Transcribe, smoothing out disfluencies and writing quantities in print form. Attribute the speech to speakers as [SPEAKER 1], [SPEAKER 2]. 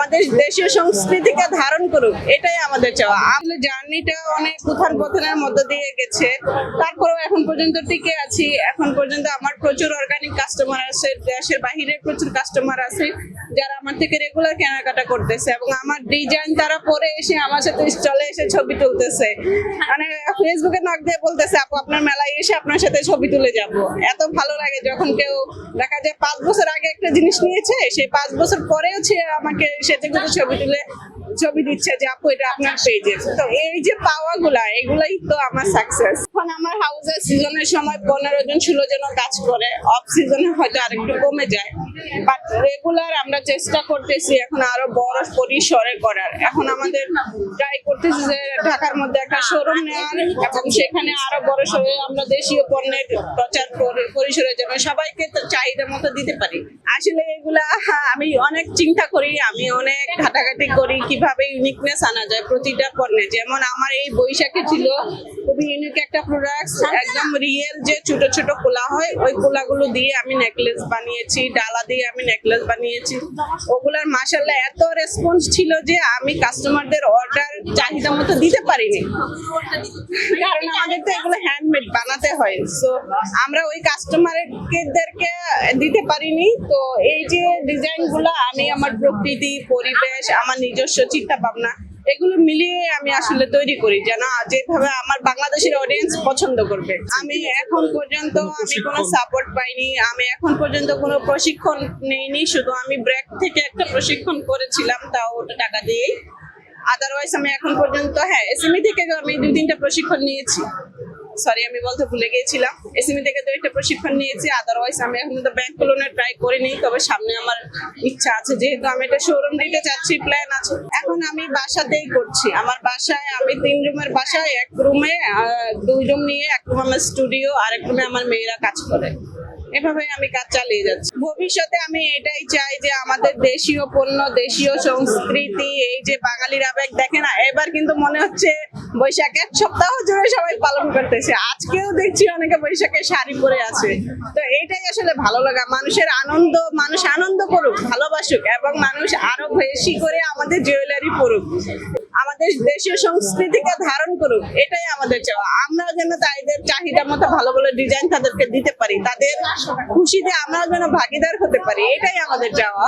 [SPEAKER 1] আমাদের দেশীয় সংস্কৃতিকে ধারণ করুক, এটাই আমাদের চাওয়া। আসলে জার্নিটা অনেক উত্থান পতনের মধ্য দিয়ে গেছে, তারপরেও এখন পর্যন্ত টিকে আছি। এখন পর্যন্ত আমার প্রচুর অর্গানিক কাস্টমার আছে, দেশের বাহিরের প্রচুর কাস্টমার আছে যারা আমার থেকে রেগুলার কেনাকাটা করতেছে, এবং আমার ডিজাইন তারা পরে এসে আমার সাথে চলে এসে ছবি তুলতেছে। মানে ফেসবুকে নক দিয়ে বলতেছে, আপু আপনার মেলায় এসে আপনার সাথে ছবি তুলে যাব। এত ভালো লাগে যখন কেউ দেখা যায় 5 বছর আগে একটা জিনিস নিয়েছে, সেই 5 বছর পরেও সে আমাকে সেটা কিন্তু ছবি দিচ্ছে যে আপু এটা আপনার পেজে। তো এই যে পাওয়াগুলা, এগুলাই তো আমার সাকসেস। এখন আমার হাউসে সিজনের সময় 15 জন 16 জন কাজ করে, অফ সিজনে হয়তো আরেকটু কমে যায়, বাট রেগুলার আমরা চেষ্টা করতেছি এখন আরো বড় পরিসরে করার। এখন আমাদের ট্রাই করতেছি যে ঢাকার মধ্যে একটা শোরুম নেওয়ার, এবং সেখানে আরো বড় সড়ে আমরা দেশীয় পণ্যের প্রচার পরিসরের জন্য সবাইকে চাহিদা মতো দিতে পারি। আসলে এগুলা আমি অনেক চিন্তা করি, আমি অনেক ঘাটাঘাটি করি কিভাবে ইউনিকনেস আনা যায় প্রতিটা পণ্যে। যেমন আমার এই বৈশাখী ছিল খুবই ইউনিক একটা প্রোডাক্ট, একদম রিয়েল যে ছোট ছোট কোলা হয়, ওই কোলাগুলো দিয়ে আমি নেকলেস বানিয়েছি, ডালা দিয়ে আমি নেকলেস বানিয়েছি। ওগুলার মাশাআল্লাহ এত রেসপন্স ছিল যে আমি কাস্টমারদের অর্ডার চাহিদা মতো দিতে পারিনি, কারণ আমাদের তো এগুলো হ্যান্ডমেড বানাতে হয়। সো আমরা ওই কাস্টমারদেরকে দিতে পারিনি। তো এই যে ডিজাইন গুলো আমি আমার প্রকৃতি, পরিবেশ, আমার নিজস্ব চিন্তা ভাবনা এগুলো মিলিয়ে আমি আসলে তৈরি করি, যেন যেভাবে আমার বাংলাদেশের অডিয়েন্স পছন্দ করবে। আমি এখন পর্যন্ত কোনো সাপোর্ট পাইনি, আমি এখন পর্যন্ত কোনো প্রশিক্ষণ নেইনি, শুধু আমি ব্র্যাক থেকে একটা প্রশিক্ষণ করেছিলাম, তাও ওটা টাকা দিয়েই। আদারওয়াইজ আমি এখন পর্যন্ত এসএমই থেকে আমি 2-3টা প্রশিক্ষণ নিয়েছি। সরি, আমি বলতে ভুলে গিয়েছিলাম, এসএমই থেকে 2-1টা প্রশিক্ষণ নিয়েছি। আদারওয়াইজ আমি এখন তো ব্যাংক লোনের ট্রাই করিনি, তবে সামনে আমার ইচ্ছা আছে, যেহেতু আমি একটা শোরুম দিতে চাচ্ছি, প্ল্যান আছে। এখন আমি বাসাতেই করছি, আমার বাসায় আমি 3 রুমের বাসায়, 1 রুমে 2 রুম নিয়ে, 1 রুম আমার স্টুডিও, আর 1 রুমে আমার মেয়েরা কাজ করে। এভাবে আমি কাজ চালিয়ে যাচ্ছি। ভবিষ্যতে আমি এটাই চাই যে আমাদের দেশীয় পণ্য, দেশীয় সংস্কৃতি, এই যে বাঙালির আবেগ দেখে না, এবার কিন্তু মনে হচ্ছে বৈশাখ 1 সপ্তাহ জুড়ে সবাই পালন করতেছে। আজকেও দেখছি অনেকে বৈশাখে শাড়ি পরে আছে। তো এইটাই আসলে ভালো লাগা, মানুষের আনন্দ, মানুষ আনন্দ করুক, ভালোবাসুক, এবং মানুষ আরো বেশি করে আমাদের জুয়েলারি পরুক, আমাদের দেশীয় সংস্কৃতিকে ধারণ করুক, এটাই আমাদের চাওয়া। আমরাও যেন তাদের চাহিদা মতো ভালো ভালো ডিজাইন তাদেরকে দিতে পারি, তাদের খুশিতে আমরাও যেন ভাগিদার হতে পারি, এটাই আমাদের চাওয়া।